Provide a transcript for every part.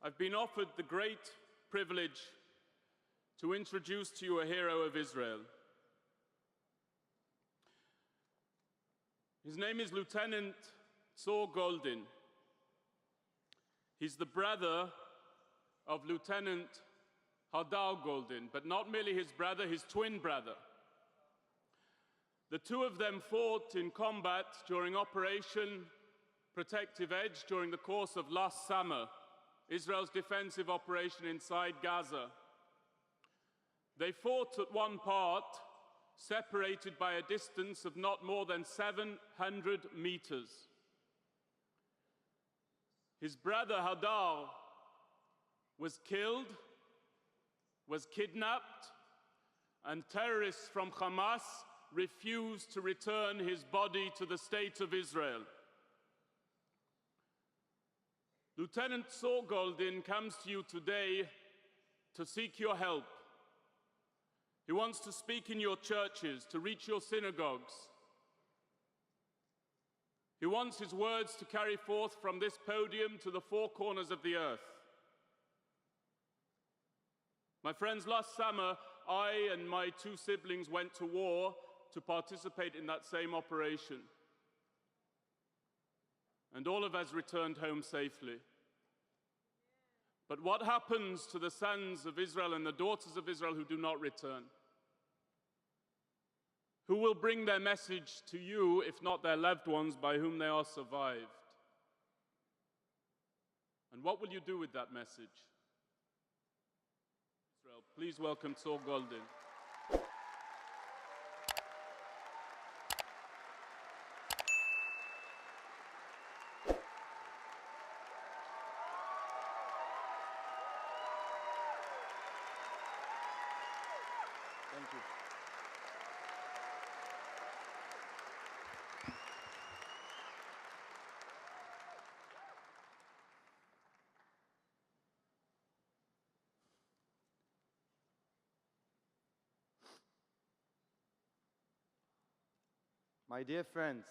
I've been offered the great privilege to introduce to you a hero of Israel. His name is Lieutenant Tzur Goldin. He's the brother of Lieutenant Hadar Goldin, but not merely his brother, his twin brother. The two of them fought in combat during Operation Protective Edge during the course of last summer, Israel's defensive operation inside Gaza. They fought at one part, separated by a distance of not more than 700 meters. His brother Hadar was killed, was kidnapped, and terrorists from Hamas refused to return his body to the state of Israel. Lieutenant Tzur Goldin comes to you today to seek your help. He wants to speak in your churches, to reach your synagogues. He wants his words to carry forth from this podium to the four corners of the earth. My friends, last summer, I and my two siblings went to war to participate in that same operation. And all of us returned home safely. But what happens to the sons of Israel and the daughters of Israel who do not return? Who will bring their message to you, if not their loved ones by whom they are survived? And what will you do with that message? Israel, please welcome Tzur Goldin. Thank you. My dear friends,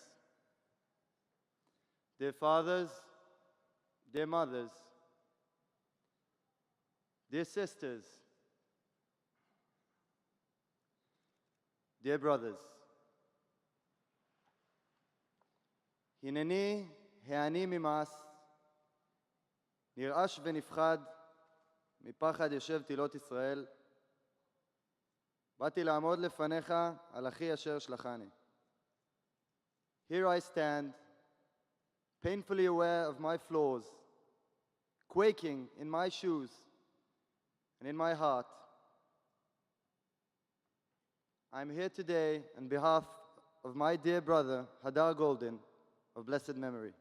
dear fathers, dear mothers, dear sisters, dear brothers, הנני העני ממעש, נרעש ונפחד, מפחד יושב תהילות ישראל, באתי לעמוד לפניך על אחי אשר שלחני. Here I stand, painfully aware of my flaws, quaking in my shoes and in my heart. I'm here today on behalf of my dear brother, Hadar Goldin, of blessed memory.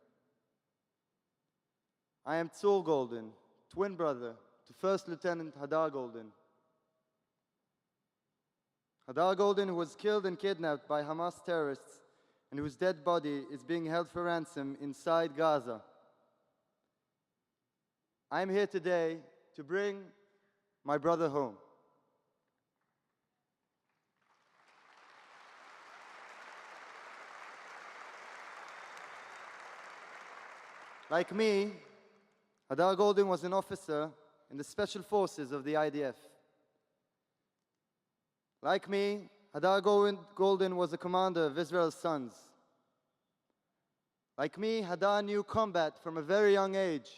I am Tzur Goldin, twin brother to First Lieutenant Hadar Goldin. Hadar Goldin, who was killed and kidnapped by Hamas terrorists and whose dead body is being held for ransom inside Gaza. I'm here today to bring my brother home. Like me, Hadar Goldin was an officer in the special forces of the IDF. Like me, Hadar Goldin was a commander of Israel's sons. Like me, Hadar knew combat from a very young age.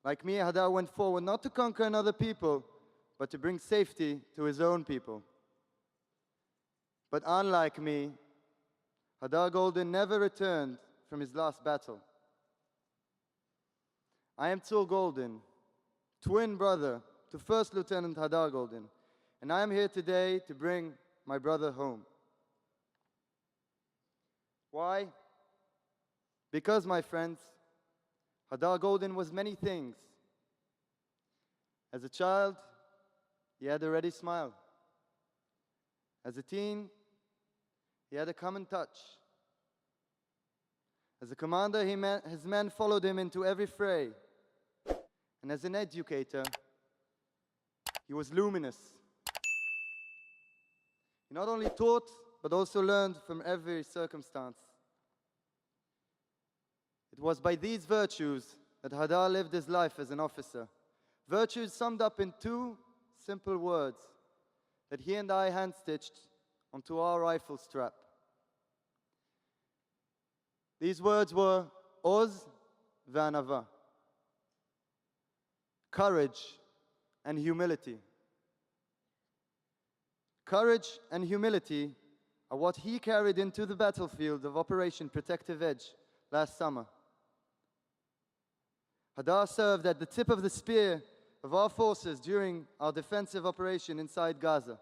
Like me, Hadar went forward not to conquer another people, but to bring safety to his own people. But unlike me, Hadar Goldin never returned from his last battle. I am Tzur Goldin, twin brother to First Lieutenant Hadar Goldin, and I am here today to bring my brother home. Why? Because, my friends, Hadar Goldin was many things. As a child, he had a ready smile. As a teen, he had a common touch. As a commander, his men followed him into every fray. And as an educator, he was luminous. He not only taught, but also learned from every circumstance. It was by these virtues that Hadar lived his life as an officer. Virtues summed up in two simple words that he and I hand-stitched onto our rifle strap. These words were Oz Anavah, courage and humility. Courage and humility are what he carried into the battlefield of Operation Protective Edge last summer. Hadar served at the tip of the spear of our forces during our defensive operation inside Gaza.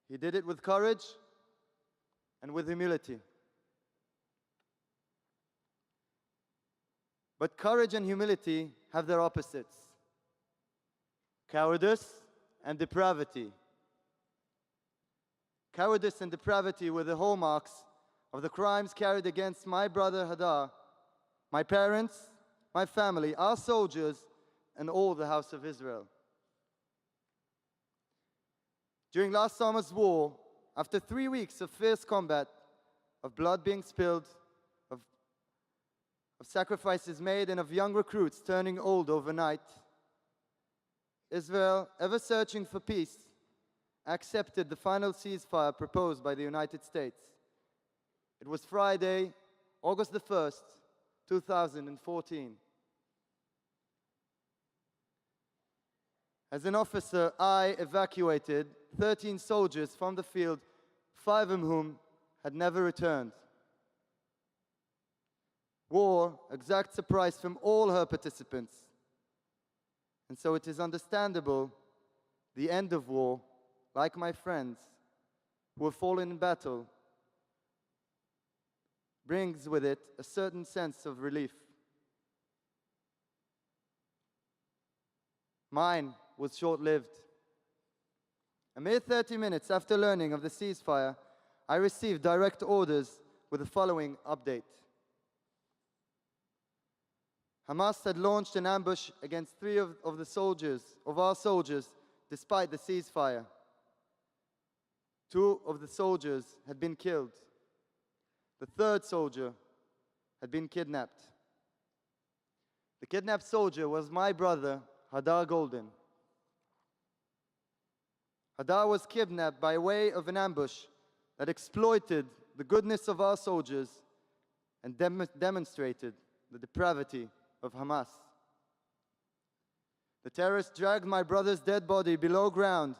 He did it with courage and with humility. But courage and humility have their opposites: cowardice and depravity. Cowardice and depravity were the hallmarks of the crimes carried against my brother Hadar, my parents, my family, our soldiers, and all the house of Israel. During last summer's war, after 3 weeks of fierce combat, of blood being spilled, of sacrifices made, and of young recruits turning old overnight, Israel, ever searching for peace, accepted the final ceasefire proposed by the United States. It was Friday, August the 1st, 2014. As an officer, I evacuated 13 soldiers from the field, 5 of whom had never returned. War exacts a price from all her participants. And so it is understandable the end of war, like my friends who have fallen in battle, brings with it a certain sense of relief. Mine was short-lived. A mere 30 minutes after learning of the ceasefire, I received direct orders with the following update. Hamas had launched an ambush against 3 of our soldiers, despite the ceasefire. 2 of the soldiers had been killed. The 3rd soldier had been kidnapped. The kidnapped soldier was my brother, Hadar Goldin. Hadar was kidnapped by way of an ambush that exploited the goodness of our soldiers and demonstrated the depravity of Hamas. The terrorists dragged my brother's dead body below ground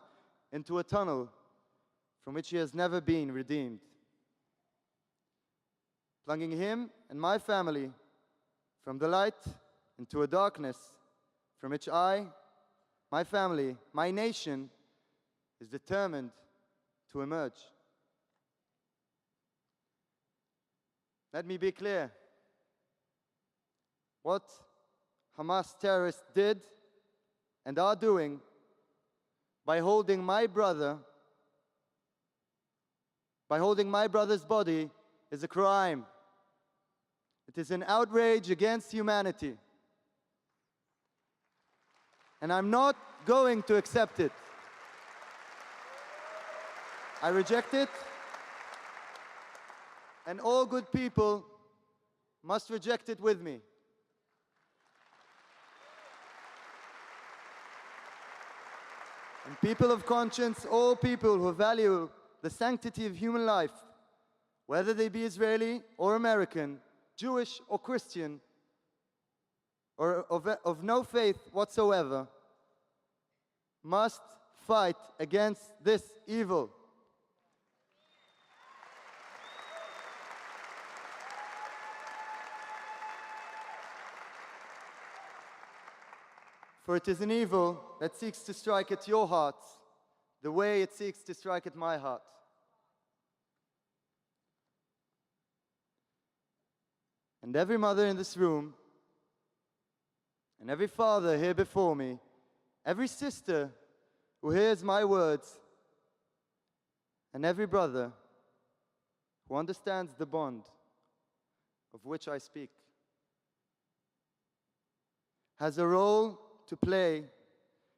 into a tunnel from which he has never been redeemed, plunging him and my family from the light into a darkness from which I, my family, my nation is determined to emerge. Let me be clear. What Hamas terrorists did and are doing by holding my brother's body is a crime. It is an outrage against humanity. And I'm not going to accept it. I reject it, and all good people must reject it with me. And people of conscience, all people who value the sanctity of human life, whether they be Israeli or American, Jewish or Christian, or of no faith whatsoever, must fight against this evil. For it is an evil that seeks to strike at your hearts the way it seeks to strike at my heart. And every mother in this room, and every father here before me, every sister who hears my words, and every brother who understands the bond of which I speak, has a role to play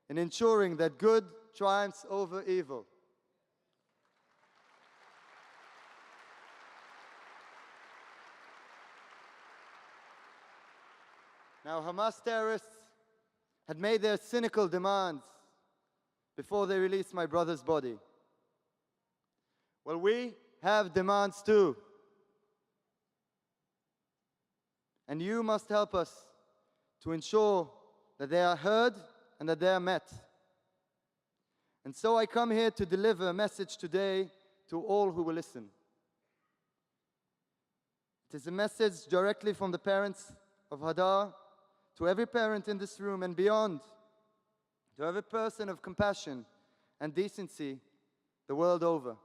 in ensuring that good triumphs over evil. Now, Hamas terrorists had made their cynical demands before they released my brother's body. Well, we have demands too. And you must help us to ensure that they are heard and that they are met. And so I come here to deliver a message today to all who will listen. It is a message directly from the parents of Hadar to every parent in this room and beyond, to every person of compassion and decency the world over.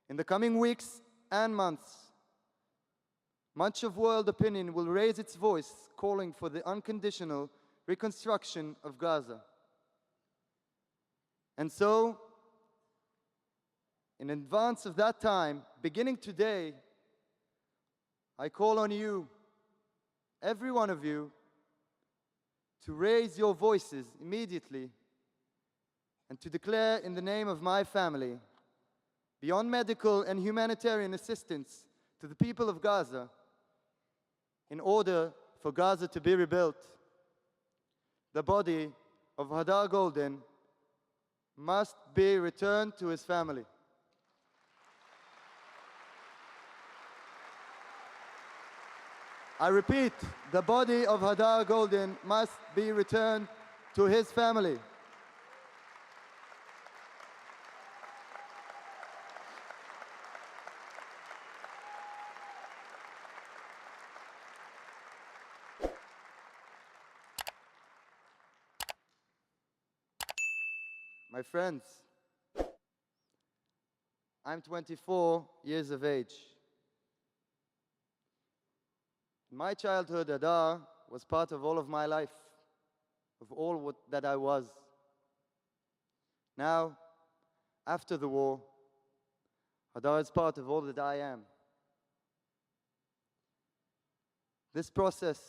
In the coming weeks and months, much of world opinion will raise its voice calling for the unconditional reconstruction of Gaza. And so, in advance of that time, beginning today, I call on you, every one of you, to raise your voices immediately and to declare in the name of my family, beyond medical and humanitarian assistance to the people of Gaza, in order for Gaza to be rebuilt, the body of Hadar Goldin must be returned to his family. I repeat, the body of Hadar Goldin must be returned to his family. My friends, I'm 24 years of age. In my childhood, Hadar was part of all of my life, of all that I was. Now, after the war, Hadar is part of all that I am. This process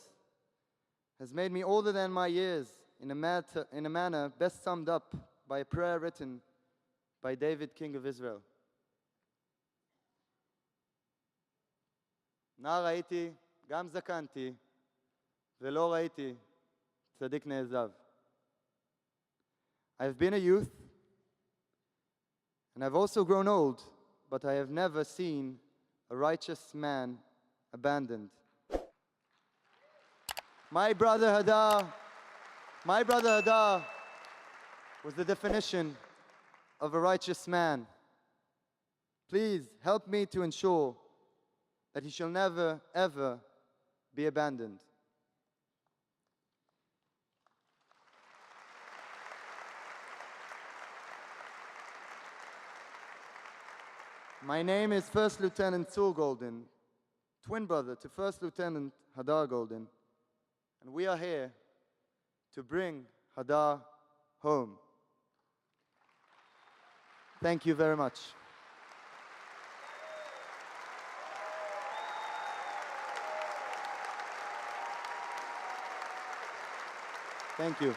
has made me older than my years in a manner best summed up by a prayer written by David, King of Israel. נער הייתי, גם זקנתי, ולא ראיתי צדיק נעזב. I have been a youth, and I've also grown old, but I have never seen a righteous man abandoned. My brother Hadar was the definition of a righteous man. Please help me to ensure that he shall never, ever be abandoned. My name is First Lieutenant Tzur Goldin, twin brother to First Lieutenant Hadar Goldin, and we are here to bring Hadar home. Thank you very much. Thank you.